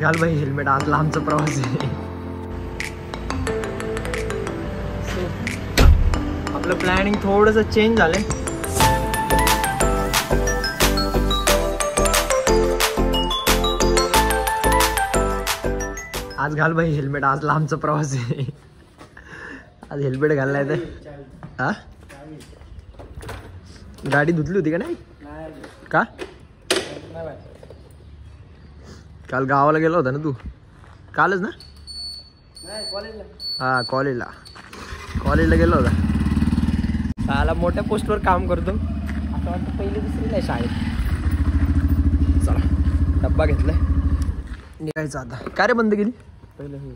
घाल भाई हेल्मेट, आज लांबचा प्रवास आहे. आपलं प्लॅनिंग थोडंसं चेंज झालंय. आज घाल भाई हेल्मेट, आज लांबचा प्रवास आहे. आज हेल्मेट घाललाय तर हा गाडी धुतली होती का नाही का? काल गावाला गेला होता ना तू? कालच ना? हा कॉलेजला गेलो होता. साला मोठ्या पोस्टवर काम करतो. आता वाटतं पहिली दुसरीला आहे शाळेत. चला डब्बा घेतलाय, निघायचं आता. काय रे बंद केली? पहिलं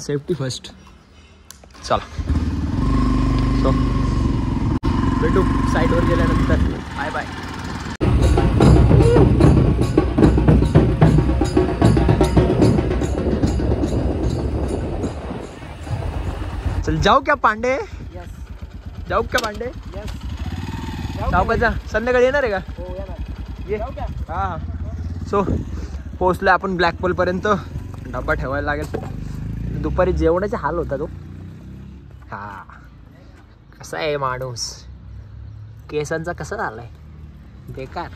सेफ्टी फर्स्ट. चला सो भेटू साईडवर गेल्यानंतर. Bye bye. चल जाऊ क्या पांडे? जाऊ क्या पांडे? जाऊ का? संध्याकाळी येणार आहे का? ये. हा सो पोहोचलो आपण ब्लॅकपोल पर्यंत. डब्बा ठेवायला लागेल. दुपारी जेवणाचे हाल होता तो. हा कसा आहे माणूस, केसांचा कसा झालाय बेकार.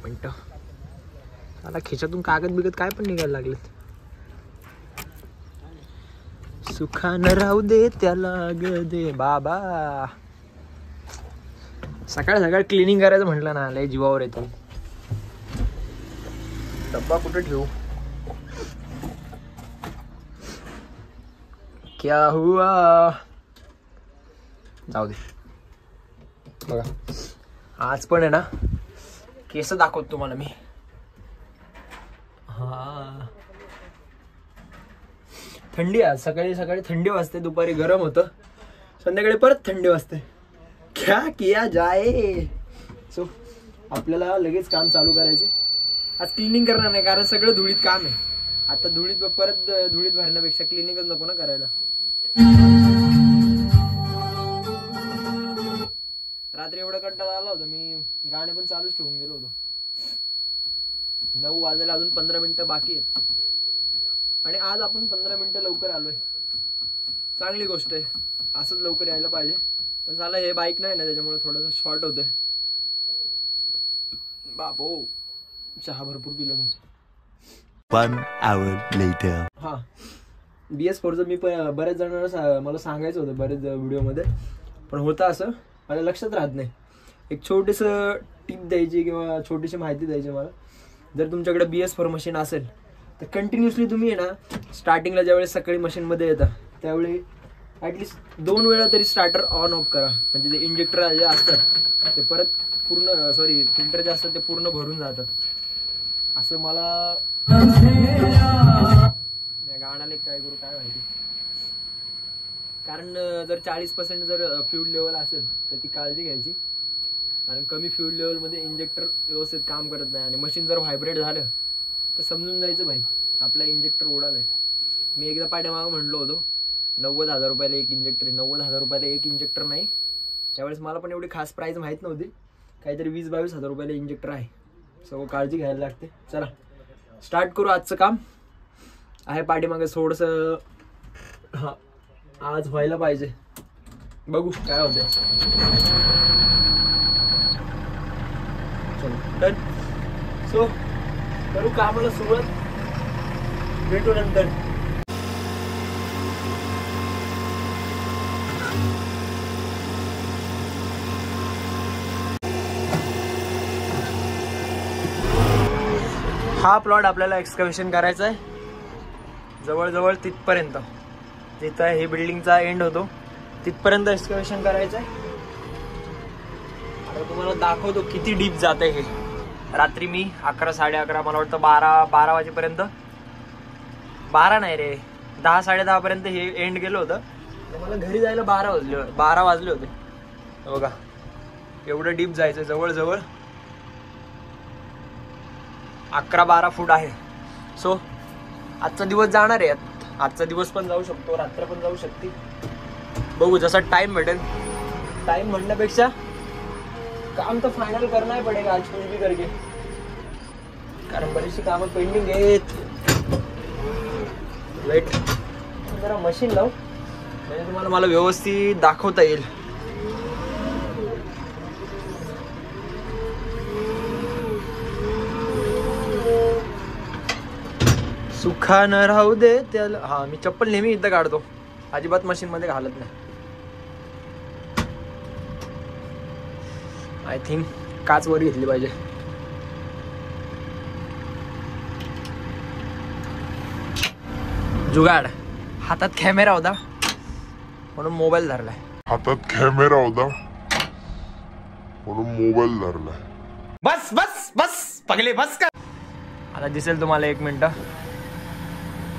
मिनटं मला खिशातून कागद बिगत काय पण निघायला लागलेत. सुखान राहू दे त्याला ग दे बाबा. सकाळ क्लिनिंग करायचं म्हटलं ना, लय जीवावर येतो. डब्बा कुठे ठेवू? क्या हुआ? जाऊ दे. बघा आज पण आहे ना केस दाखवतो तुम्हाला मी. हा थंडी आहे. सकाळी थंडी वाजते, दुपारी गरम होतं, संध्याकाळी परत थंडी वाजते. क्या किया जाए. सो आपल्याला लगेच काम चालू करायचे. आज क्लिनिंग करणार नाही कारण सगळं धुळीत काम आहे. आता धुळीत परत धुळीत भरण्यापेक्षा क्लिनिंगच नको ना करायला. रात्री एवढा कंटाळा आला होता, मी गाणे पण चालूच ठेवून गेलो होतो. 9 वाजायला अजून 15 मिनिटं बाकी आहेत आणि आज आपण 15 मिनिटं लवकर आलोय. चांगली गोष्ट आहे, असंच लवकर यायला पाहिजे. पण झालं हे बाईक नाही ना, त्याच्यामुळे थोडंसं शॉर्ट होतंय. बाबो चहा भरपूर पिलो मी. 1 hour later. हा BS4चं मी बऱ्याच जणांना मला सांगायचं होतं बरेच व्हिडिओमध्ये, पण होतं असं मला लक्षात राहत नाही. एक छोटीसं टिप द्यायची किंवा छोटीशी माहिती द्यायची मला. जर तुमच्याकडे BS4 मशीन असेल तर कंटिन्युअसली तुम्ही आहे ना, स्टार्टिंगला ज्यावेळेस सकाळी मशीनमध्ये येता त्यावेळी ॲटलिस्ट 2 वेळा तरी स्टार्टर ऑन ऑफ करा. म्हणजे ते इंजेक्टर जे असतात ते परत पूर्ण फिल्टर जे असतात ते पूर्ण भरून जातात. असं मला या गाण्याला काय करू काय माहिती. कारण जर 40% जर फ्यूल लेवल असेल तर ती काळजी घ्यायची. कारण कमी फ्यूल लेवलमध्ये इंजेक्टर व्यवस्थित काम करत नाही आणि मशीन जर व्हायब्रेट झालं तर समजून जायचं भाई आपला इंजेक्टर उडालाय. मी एकदा पाठीमागं म्हणलो होतो 90,000 रुपयाला एक इंजेक्टर. 90,000 रुपयाला एक इंजेक्टर नाही, त्यावेळेस मला पण एवढी खास प्राईस माहीत नव्हती. काहीतरी 20-22 हजार रुपयाला इंजेक्टर आहे. सगळं काळजी घ्यायला लागते. चला स्टार्ट करू आजचं काम. आहे पाठीमागे थोडंसं हा आज व्हायला पाहिजे, बघू काय होते. चलो डन. सो करू कामाला सुरुवात, भेटू नंतर. हा प्लॉट आपल्याला एक्सकव्हेशन करायचा आहे जवळजवळ तिथपर्यंत, जिथं हे बिल्डिंगचा एंड होतो तिथपर्यंत एक्सकव्हेशन करायचं आहे. आता तुम्हाला दाखवतो किती डीप जात आहे हे. रात्री मी 11-11:30 मला वाटतं 12 वाजेपर्यंत, 12 नाही रे 10-10:30 पर्यंत हे एंड गेलं होतं. मला घरी जायला 12 वाजले होते. बघा एवढं डीप जायचं, जवळजवळ 11-12 फूट आहे. सो आजचा दिवस जाणार आहे. आजचा दिवस पण जाऊ शकतो, रात्र पण जाऊ शकते, बघू जसा टाइम भेटेल. टाइम म्हणण्यापेक्षा काम तो फाइनल करना ही पड़ेगा आज कुछ भी करके, कारण बरीचशी कामं पेंडिंग आहेत. वेट जरा मशीन लाव म्हणजे तुम्हाला मला व्यवस्थित दाखवता येईल. सुखा न राहू दे त्याला. हा मी चप्पल नेहमी इथं काढतो, अजिबात मशीन मध्ये घालत नाही. आय थिंक काच वर घेतली पाहिजे. जुगाड. हातात कॅमेरा होता म्हणून मोबाईल धरलाय. बस बस बस पगले बस का. आता दिसेल तुम्हाला 1 मिनिट.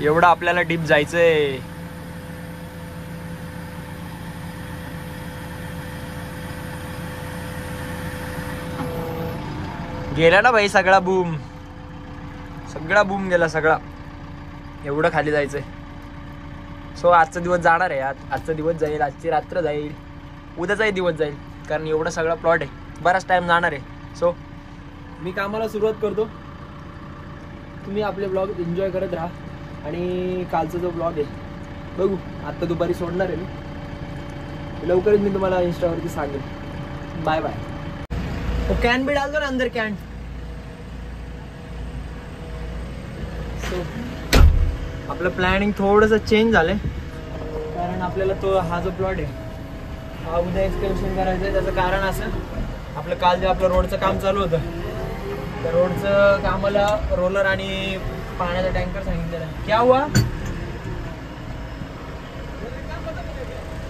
एवढं आपल्याला डीप जायचंय. गेला ना भाई सगळा बूम, सगळा बूम गेला सगळा. एवढं खाली जायचंय. सो आजचा दिवस जाणार आहे. आजचा दिवस जाईल, आजची रात्र जाईल, उद्याचाही दिवस जाईल, कारण एवढा सगळा प्लॉट आहे, बराच टाइम जाणार आहे. सो मी कामाला सुरुवात करतो. तुम्ही आपले ब्लॉग एन्जॉय करत राहा. आणि कालचा जो ब्लॉग आहे बघू, आत्ता दुपारी सोडणार आहे मी. लवकरच मी तुम्हाला इंस्टावरती सांगेन. Bye bye. वो कैन भी डाल दो ना अंदर, कैन. सो आपलं प्लॅनिंग थोडंसं चेंज झालंय, कारण आपल्याला तो हा जो प्लॉट आहे हा उद्या एक्सटेन्शन करायचं आहे. त्याचं कारण असं, आपलं काल जे आपलं रोडचं काम चालू होतं, त्या रोडचं कामाला रोलर आणि पाण्याचा टँकर सांगितलेला है. क्या हुआ?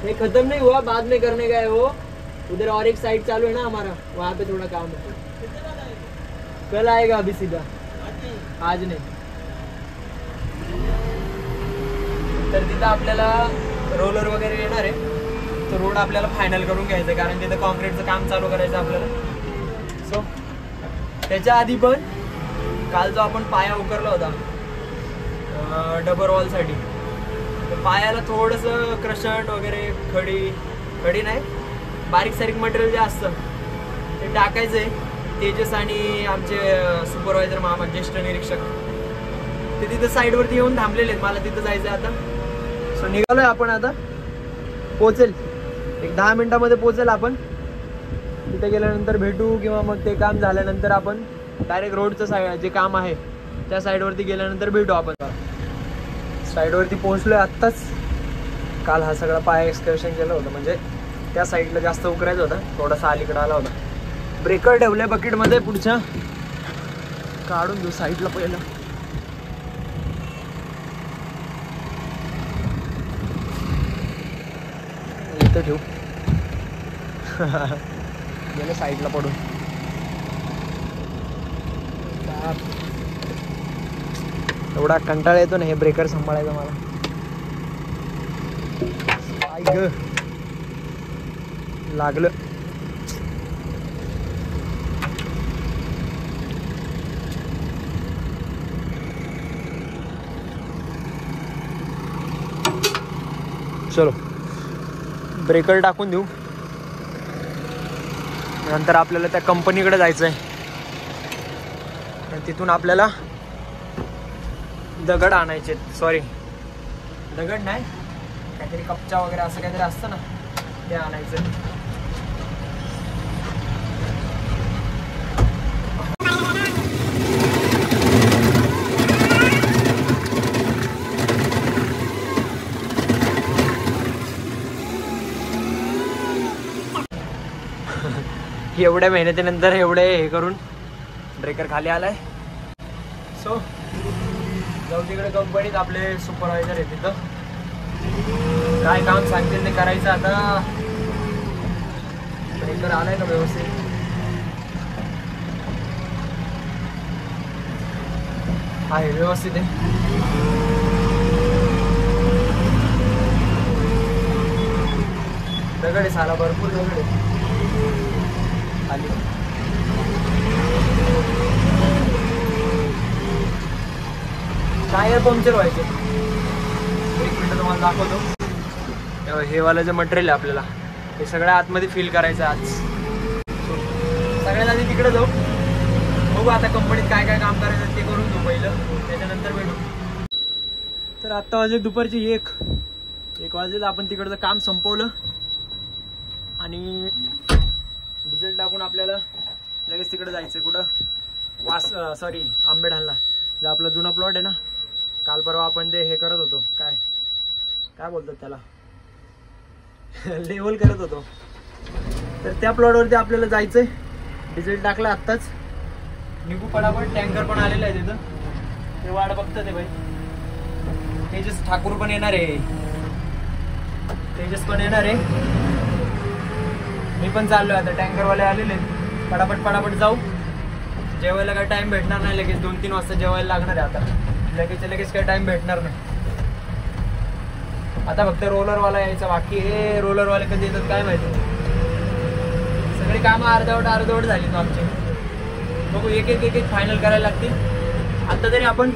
ये खत्म नहीं हुआ, बाद में करने का है वो. उधर और एक साइड चालू है ना हमारा, वहाँ पे थोड़ा काम है. कल आएगा अभी सीधा, आज नहीं. तर तिथं आपल्याला रोलर वगैरे येणार आहे. तो रोड आपल्याला फायनल करून घ्यायचं आहे, कारण तिथं कॉन्क्रीटचं काम चालू करायचं आपल्याला. सो त्याच्या आधी पण काल जो आपण पाया उकरला होता डबल वॉलसाठी, तर पायाला थोडंसं क्रशंट वगैरे, खडी नाही, बारीक सारीक मटेरियल जे असतं ते टाकायचं आहे. तेजस आणि आमचे सुपरवायझर मामा, ज्येष्ठ निरीक्षक, ते तिथं साईडवरती येऊन थांबलेले आहेत. मला तिथं जायचं आहे आता. सो निघालोय आपण आता. पोचेल एक 10 मिनिटामध्ये पोचेल आपण. तिथे गेल्यानंतर भेटू, किंवा मग ते काम झाल्यानंतर आपण डायरेक्ट रोडचं जे काम आहे त्या साईडवरती गेल्यानंतर भेटू आपण. साईडवरती पोहोचलोय आत्ताच. काल हा सगळा पाय एक्सकर्शन केलं होतं, म्हणजे त्या साईडला जास्त उकरायचं होतं, थोडासा अलीकडे आला होता. ब्रेकर ठेवले बकेटमध्ये, पुढच्या काढून देऊ साईडला पहिलं. इथं ठेवू. गेलं साईडला पडून. एवढा कंटाळा येतो ना हे ब्रेकर सांभाळायचं मला. ग लागलं. चलो ब्रेकर टाकून देऊ. नंतर आपल्याला त्या कंपनीकडे जायचं आहे. तिथून आपल्याला दगड आणायचे. सॉरी, दगड नाही, काहीतरी कपचा वगैरे असं काहीतरी असतं ना, ते आणायचं. एवढ्या मेहनतीनंतर एवढे हे करून ब्रेकर खाली आलाय. सो जाऊ तिकडे कंपनीत. आपले सुपरवायझर आहे तिथं, काय काम सांगतील ते करायचं. आता ब्रेकर आलाय का व्यवस्थित? आहे व्यवस्थित आहे. दगड आहे साला, भरपूर दगड आहे खाली. टायर पंक्चर व्हायचे. एक मिनिट तुम्हाला दाखवतो. हे वालं जे मटेरियल आहे आपल्याला, हे सगळं आतमध्ये फिल करायचं आज. सगळ्यात आधी तिकडे जाऊ, बघू आता कंपनीत काय काय काम करायचं ते करून घेऊ पहिलं, त्याच्यानंतर भेटू. तर आत्ता वाजले दुपारची 1 वाजले. आपण तिकडचं काम संपवलं आणि डिझेल टाकून आपल्याला लगेच तिकडे जायचं. कुठं सॉरी आंबेढाणला, जो आपला जुना प्लॉट आहे ना, काल परवा आपण ते हे करत होतो, काय बोलतात त्याला, लेवल करत होतो. तर त्या प्लॉटवरती आपल्याला जायचंय. डिझेल टाकलं आत्ताच, निघू पडापट. टँकर पण आलेला आहे तिथं, ते वाट बघतात ते भाई. तेजस ठाकूर पण येणार आहे, तेजस पण येणार आहे. मी पण चाललोय आता. टँकरवाले आलेले, पटापट जाऊ. जेवायला काय टाइम भेटणार नाही, लगेच 2-3 वाजता जेवायला लागणार आहे. आता लगेच काय टाइम भेटणार नाही. आता फक्त रोलरवाला यायचा बाकी आहे. रोलरवाले कधी येतात काय माहिती. सगळी कामं अर्धवट झाली ना आमची. बघू, एक फायनल करायला लागतील. आता तरी आपण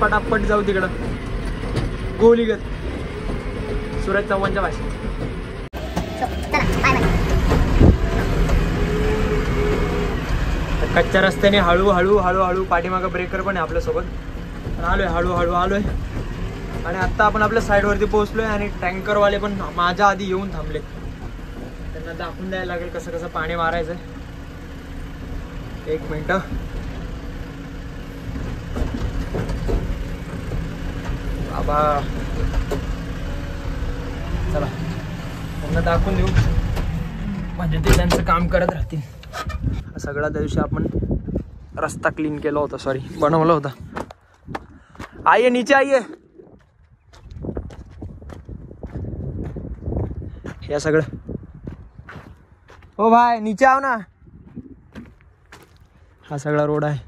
पटापट जाऊ तिकडं गोलीगत, सूरज चव्हाणच्या भाषेत. कच्च्या रस्त्याने हळूहळू पाठीमागं ब्रेकर पण आहे आपल्यासोबत. आलोय हळूहळू. आणि आत्ता आपण आपल्या साईडवरती पोहोचलोय आणि टँकरवाले पण माझ्या आधी येऊन थांबले. त्यांना दाखवून द्यायला लागेल कसं पाणी मारायचं. 1 मिनिट. बाबा चला, त्यांना दाखवून देऊ, म्हणजे ते त्यांचं काम करत राहतील. सगळा त्या दिवशी आपण रस्ता क्लीन केला होता, सॉरी बनवला होता. आइए नीचे आइए. या सगळं, ओ भाई नीचे आओ ना. हा सगळा रोड आहे.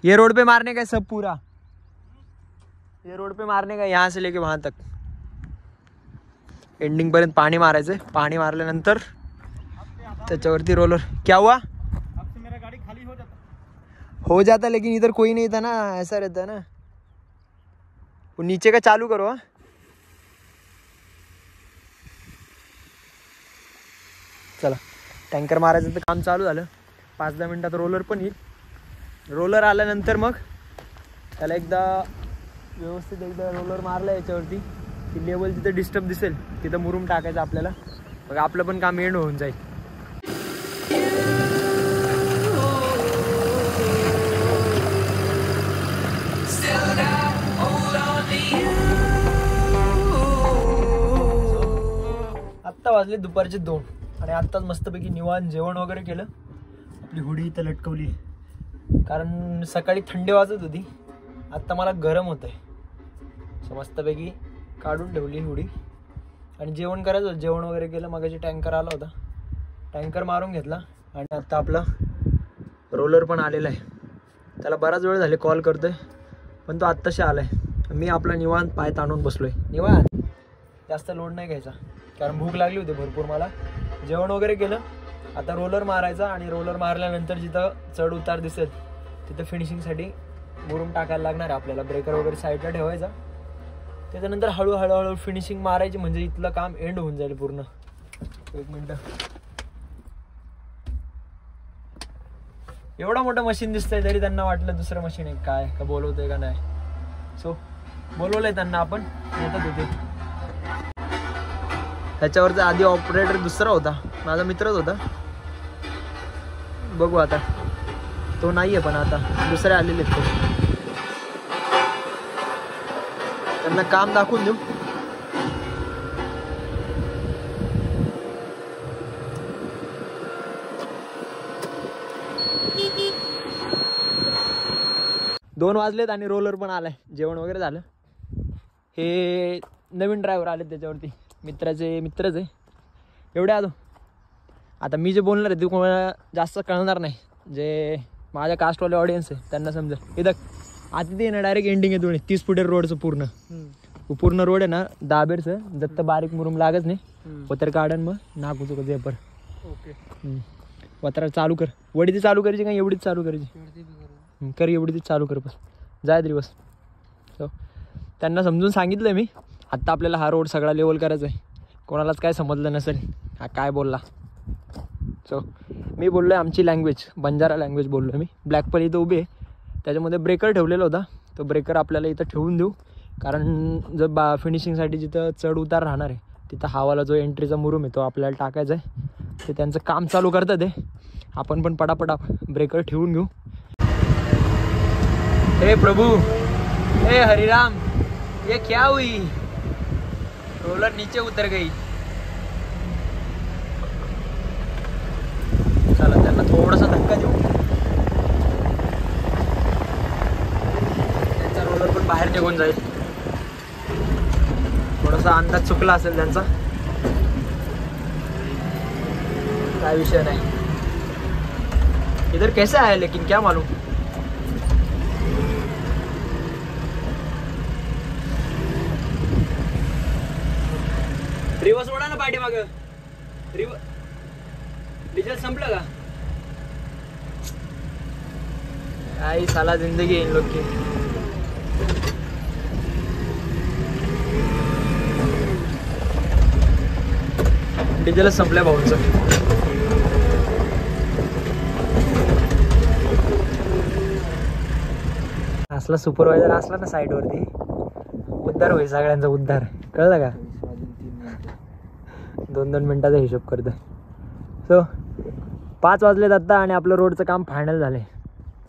ये रोड पे मारने का है सब पूरा, ये रोड पे मारने का, यहाँ से लेके वहां तक एंडिंग पर्यंत पाणी मारायचंय. पाणी मारल्यानंतर त्याच्यावरती रोलर. क्या हुआ? मेरा गाड़ी खाली हो जाता लेकिन इधर कोई नहीं था ना, ऐसा रहता ना. वो नीचे का चालू करो. हाँ चला, टँकर मारायचं तर काम चालू झालं. 5-10 मिनिटात रोलर पण येईल. रोलर आल्यानंतर मग त्याला व्यवस्थित रोलर मारला याच्यावरती की लेवल जिथं डिस्टर्ब दिसेल तिथं मुरुम टाकायचं आपल्याला. मग आपलं पण काम एंड होऊन जाईल. आत्ता वाजले दुपारचे 2 आणि आत्ताच मस्तपैकी निवांत जेवण वगैरे केलं. आपली हुडी इथं लटकवली, कारण सकाळी थंडी वाजत होती, आत्ता मला गरम होत आहे. सो मस्तपैकी काढून ठेवली हुडी आणि जेवण करायचं. जेवण वगैरे केलं. मगाशी टँकर आला होता, टँकर मारून घेतला. आणि आत्ता आपला रोलर पण आलेला आहे. त्याला बराच वेळ झाले कॉल करतोय, पण तो आत्ताशी आला आहे. मी आपला निवांत पाय ताणून बसलोय. निवांत, जास्त लोड नाही घ्यायचा, कारण भूक लागली होती भरपूर मला. जेवण वगैरे केलं. आता रोलर मारायचा आणि रोलर मारल्यानंतर जिथं चढ उतार दिसेल तिथं फिनिशिंगसाठी मुरुम टाकायला लागणार आहे आपल्याला. ब्रेकर वगैरे साईडला ठेवायचा. त्याच्यानंतर हळूहळू फिनिशिंग मारायची, म्हणजे इथलं काम एंड होऊन जाईल पूर्ण. 1 मिनिट. एवढं मोठं मशीन दिसतंय तरी त्यांना वाटलं दुसरं मशीन आहे काय, का बोलवतंय का नाही. सो बोलवलंय त्यांना आपण, येतात होते. त्याच्यावरचा आधी ऑपरेटर दुसरा होता, माझा मित्रच होता. बघू आता, तो नाही आहे पण आता दुसरे आलेले आहेत. त्यांना काम दाखवून देऊ. दोन वाजलेत आणि रोलर पण आलाय. जेवण वगैरे झालं. हे नवीन ड्रायव्हर आले त्याच्यावरती, मित्रच आहे. एवढे आलो. आता मी जे बोलणार आहे ते कोणाला जास्त कळणार नाही. जे माझ्या कास्टवाले ऑडियन्स आहे त्यांना समजेल. इथं आता ते ना डायरेक्ट एंडिंग आहे. 30 फुटेर रोडचं पूर्ण रोड आहे ना दाबेरचं. जत्त बारीक मुरुम लागत नाही. वतर काढन मग नाकूच जेपर. ओके वतर चालू कर. वडी ती चालू करायची का एवढीच चालू करायची? कर एवढी तीच चालू कर बस. जाय तरी बस. सो त्यांना समजून सांगितलं मी. आत्ता आपल्याला हा रोड सगळा लेवल करायचा आहे. कोणालाच काय समजलं नसेल हा काय बोलला. सो मी बोललो आहे आमची लँग्वेज, बंजारा लँग्वेज बोललो आहे मी. ब्लॅक पल इथं उभी आहे, त्याच्यामध्ये ब्रेकर ठेवलेला होता. तो ब्रेकर आपल्याला इथं ठेवून देऊ, कारण जर फिनिशिंगसाठी जिथं चढ उतार राहणार आहे तिथं हवाला जो एंट्रीचा मुरूम आहे तो आपल्याला टाकायचा आहे. ते त्यांचं काम चालू करतात आहे, आपण पण पटापटा ब्रेकर ठेवून घेऊ. हे प्रभू, हे हरिराम, ये क्या हुई? रोलर नीचे उतर गई. चला त्यांना थोडासा धक्का देऊ, त्यांचा रोलर पण बाहेर निघून जाईल. थोडासा अंदाज चुकला असेल त्यांचा, काय विषय नाही. इधर कैसे आए लेकिन क्या मालूम. रिवर्स ओढा ना पाठीमाग. डिझेल संपलं का? काय साला जिंदगी आहे इन लोग की. डिझेलच संपलंय भाऊंचं. असला सुपरवायझर असला ना साईड वरती, उद्धार होईल सगळ्यांचा, उद्धार. कळलं का? 2-2 मिनिटाचा हिशोब करतोय. सो 5 वाजलेत आत्ता आणि आपलं रोडचं काम फायनल झालंय.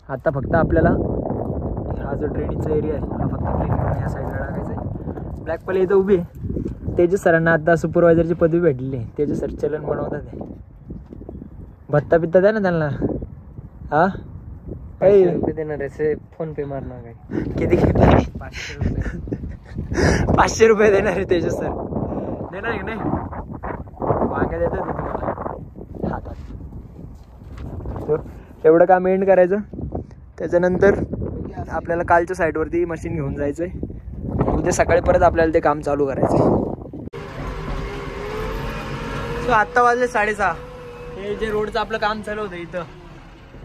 आता फक्त आपल्याला हा जो ड्रेनेजचा एरिया आहे हा फक्त क्लीन करून या साईडला टाकायचा आहे. ब्लॅक पल इथं उभी आहे. तेजस सरांना आता सुपरवायझरची पदवी भेटलेली आहे. तेजस सर चलन बनवतात आहे. भत्ता बित्ता द्या ना त्यांना. हा 500 रुपये देणार आहे. फोन पे मारणार काय? किती 500 रुपये. 500 रुपये देणार आहे तेजस सर. देणार आहे की नाही? मागे देतात ते तुम्हाला हातात. एवढं काम एंड करायचं. त्याच्यानंतर आपल्याला कालच्या साईडवरती मशीन घेऊन जायचं आहे. उद्या सकाळी परत आपल्याला ते काम चालू करायचं आहे. सो आत्ता वाजले 6:30. हे जे रोडचं आपलं काम चालू होतं इथं,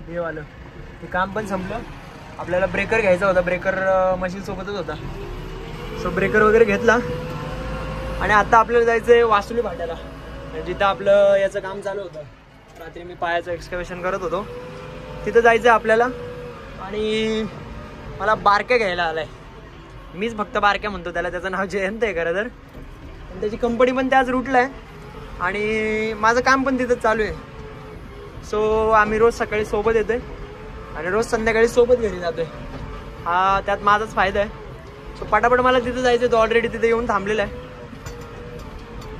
हे वालं, ते काम पण संपलं. आपल्याला ब्रेकर घ्यायचा होता. ब्रेकर मशीन सोबतच होता. सो ब्रेकर वगैरे घेतला आणि आता आपल्याला जायचं आहे वासुली फाट्याला, जिथं आपलं याचं काम चालू होतं. रात्री मी पायाचं एक्सकॅव्हेशन करत होतो, तिथं जायचं आहे आपल्याला. आणि मला बारक्या घ्यायला आलाय. मीच फक्त बारक्या म्हणतो त्याला, त्याचं नाव जयंत आहे खरं तर. आणि त्याची कंपनी पण त्याच रूटला आहे आणि माझं काम पण तिथंच चालू आहे. सो आम्ही रोज सकाळी सोबत येतोय आणि रोज संध्याकाळी सोबत घरी जातोय. हा त्यात माझाच फायदा आहे. सो पटापट मला तिथं जायचं. तो ऑलरेडी तिथे येऊन थांबलेला आहे.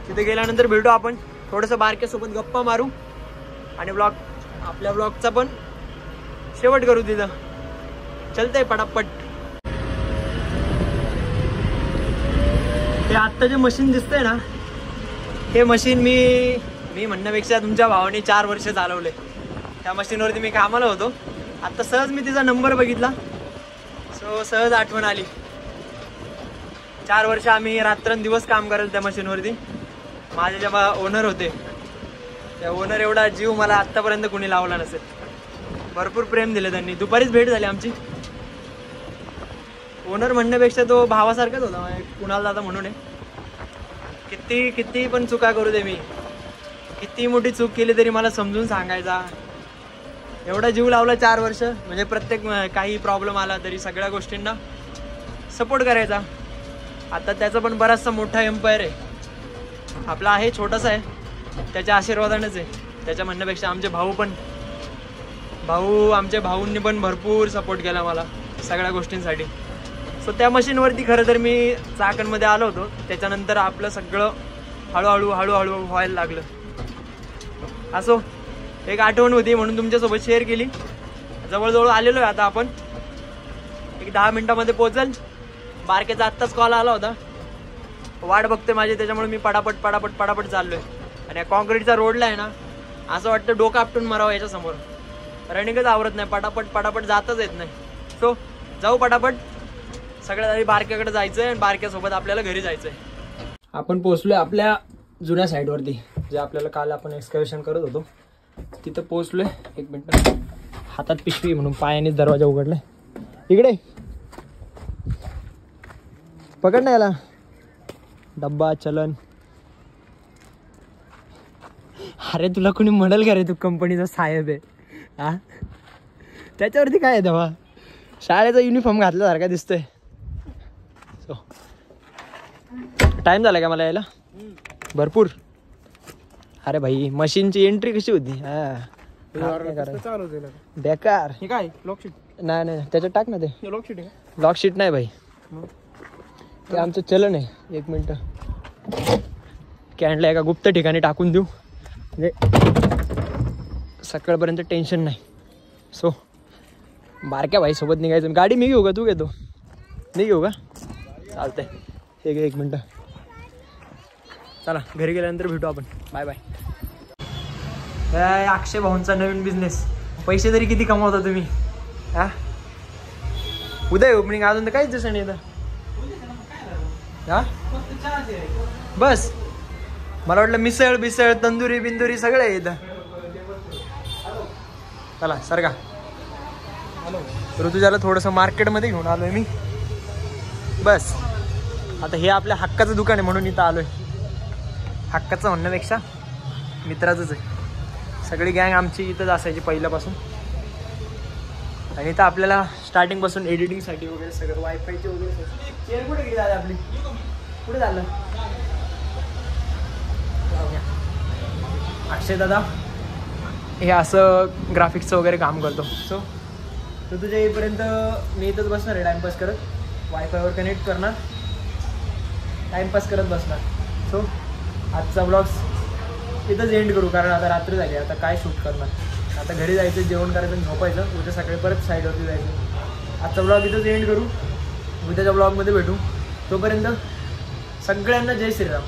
तिथे गेल्यानंतर भेटू आपण, थोडंसं बारक्यासोबत गप्पा मारू आणि आपल्या ब्लॉगचा पण शेवट करू तिथं. चलतंय पटापट. हे आत्ता जे मशीन दिसतंय ना, हे मशीन मी म्हणण्यापेक्षा तुमच्या भावाने 4 वर्ष चालवले. त्या मशीनवरती मी कामाला होतो. आत्ता सहज मी तिचा नंबर बघितला, सो सहज आठवण आली. 4 वर्ष आम्ही रात्रंदिवस काम करायला त्या मशीनवरती. माझे जेव्हा ओनर होते, त्या ओनर एवढा जीव मला आत्तापर्यंत कुणी लावला नसेल. भरपूर प्रेम दिले त्यांनी. दुपारीच भेट झाली आमची. ओनर म्हणण्यापेक्षा तो भावासारखाच होता कुणाल दादा म्हणून आहे. किती पण चुका करू दे, मी किती मोठी चूक केली तरी मला समजून सांगायचा. एवढा जीव लावला 4 वर्ष. म्हणजे प्रत्येक काही प्रॉब्लेम आला तरी सगळ्या गोष्टींना सपोर्ट करायचा. आता त्याचा पण बराचसा मोठा एम्पायर आहे. आपला आहे छोटासा आहे, त्याच्या आशीर्वादानेच आहे. त्याच्या म्हणण्यापेक्षा आमच्या भाऊंनी पण भरपूर सपोर्ट केला मला सगळ्या गोष्टींसाठी. सो त्या मशीनवरती खरं तर मी चाकणमध्ये आलो होतो. त्याच्यानंतर आपलं सगळं हळूहळू व्हायला लागलं. असो, एक आठवण होती म्हणून तुमच्यासोबत शेअर केली. जवळजवळ आलेलो आहे आता आपण. एक 10 मिनिटामध्ये पोहोचल. बारक्याचा आत्ताच कॉल आला होता, वाट बघते माझी. त्याच्यामुळे मी पटापट चाललोय. आणि कॉन्क्रीटचा रोडला आहे ना, असं वाटतं डोकं आपटून मारावं याच्या समोर. रनिंगच आवरत नाही. पटापट जातच येत नाही. सो जाऊ पटापट. सगळ्यात आधी बारक्याकडे जायचंय आणि बारक्यासोबत आपल्याला घरी जायचंय. आपण पोहोचलोय आपल्या जुन्या साईडवरती, जे आपल्याला काल आपण एक्सकॅव्हेशन करत होतो तिथं पोहोचलोय. 1 मिनिट. हातात पिशवी म्हणून पायानेच दरवाजा उघडलाय. इकडे पकड ना याला. डब्बा चलन. अरे तुला कोणी म्हणेल का रे तू कंपनीचा साहेब आहे हा? त्याच्यावरती काय आहे तेव्हा शाळेचा युनिफॉर्म घातल्यासारखा दिसतोय. टाइम झाला का मला यायला भरपूर. अरे भाई मशीनची एंट्री कशी होती बेकार. हे काय लॉकशीट नाही नाही त्याच्यात टाक ना ते. लॉकशीट आहे लॉकशीट नाही भाई ते आमचं चलन आहे. 1 मिनिट कॅनला एका गुप्त ठिकाणी टाकून देऊ म्हणजे सकाळपर्यंत टेन्शन नाही. सो बारक्या भाई सोबत निघायचं. गाडी मी घेऊ का तू घेतो? मी घेऊ का? चालतंय हे घे 1 मिनिट. चला घरी गेल्यानंतर भेटू आपण. Bye bye. अक्षय भाऊंचा नवीन बिझनेस. पैसे तरी किती कमावता तुम्ही हा? उद्या ओपनिंग अजून तर काहीच दिसत नाही इथं हा? बस मला वाटलं मिसळ बिसळ तंदुरी बिंदुरी सगळं आहे इथं. चला सर का ऋतुजाला थोडंसं मार्केटमध्ये घेऊन आलोय मी. बस आता हे आपल्या हक्काचं दुकान आहे म्हणून इथं आलोय. हक्काचं म्हणण्यापेक्षा मित्राचंच आहे. सगळी गँग आमची इथंच असायची पहिल्यापासून. आणि इथं आपल्याला स्टार्टिंगपासून एडिटिंगसाठी वगैरे सगळं वायफायचे वगैरे. चेअर कुठे गेली दादा आपली? कुठे झालं? अक्षय दादा हे असं ग्राफिक्सचं वगैरे काम करतो. सो तर तुझ्या येईपर्यंत मी इथंच बसणार आहे टाईमपास करत. वायफायवर कनेक्ट करणार टाईमपास करत बसणार. सो आजचा ब्लॉग्स इथंच एंड करू कारण आता रात्री झाली. आता काय शूट करणार? आता घरी जायचं जेवण करायचं आणि झोपायचं. उद्या सकाळी परत साईडवरती जायचं. आजचा ब्लॉग इथंच एंड करू. उद्याच्या ब्लॉगमध्ये भेटू. तोपर्यंत सगळ्यांना जय श्रीराम.